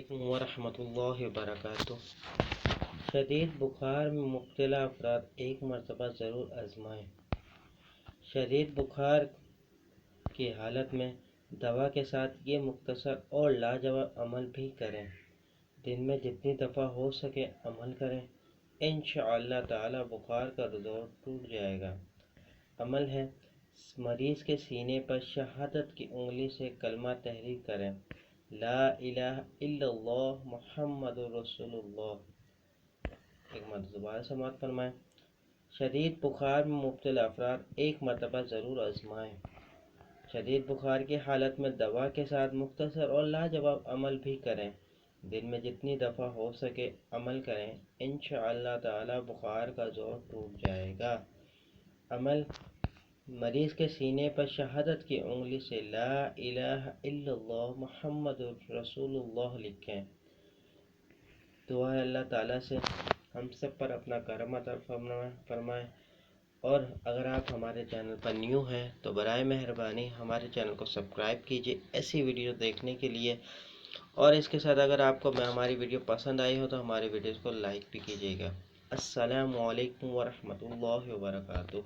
علیکم ورحمۃ اللہ وبرکاتہ۔ شدید بخار میں مبتلا افراد ایک مرتبہ ضرور آزمائیں۔ شدید بخار کی حالت میں دوا کے ساتھ یہ مختصر اور لاجواب عمل بھی کریں۔ دن میں جتنی دفعہ ہو سکے عمل کریں، انشاءاللہ تعالی بخار کا زور ٹوٹ جائے گا۔ عمل ہے، مریض کے سینے پر شہادت کی انگلی سے کلمہ تحریر کریں، لا الہ الا اللہ محمد رسول اللہ۔ ایک مرتبہ دوبارہ سماعت فرمائیں۔ شدید بخار میں مبتلا افراد ایک مرتبہ ضرور آزمائیں۔ شدید بخار کی حالت میں دوا کے ساتھ مختصر اور لاجواب عمل بھی کریں۔ دن میں جتنی دفعہ ہو سکے عمل کریں، انشاءاللہ تعالی بخار کا زور ٹوٹ جائے گا۔ عمل، مریض کے سینے پر شہادت کی انگلی سے لا الہ الا اللہ محمد رسول اللہ لکھیں۔ دعا ہے اللہ تعالیٰ سے ہم سب پر اپنا کرم عطا فرمائے، اور اگر آپ ہمارے چینل پر نیو ہیں تو برائے مہربانی ہمارے چینل کو سبسکرائب کیجیے ایسی ویڈیو دیکھنے کے لیے، اور اس کے ساتھ اگر آپ کو ہماری ویڈیو پسند آئی ہو تو ہماری ویڈیوز کو لائک بھی کیجیے گا۔ السلام علیکم ورحمۃ اللہ وبرکاتہ۔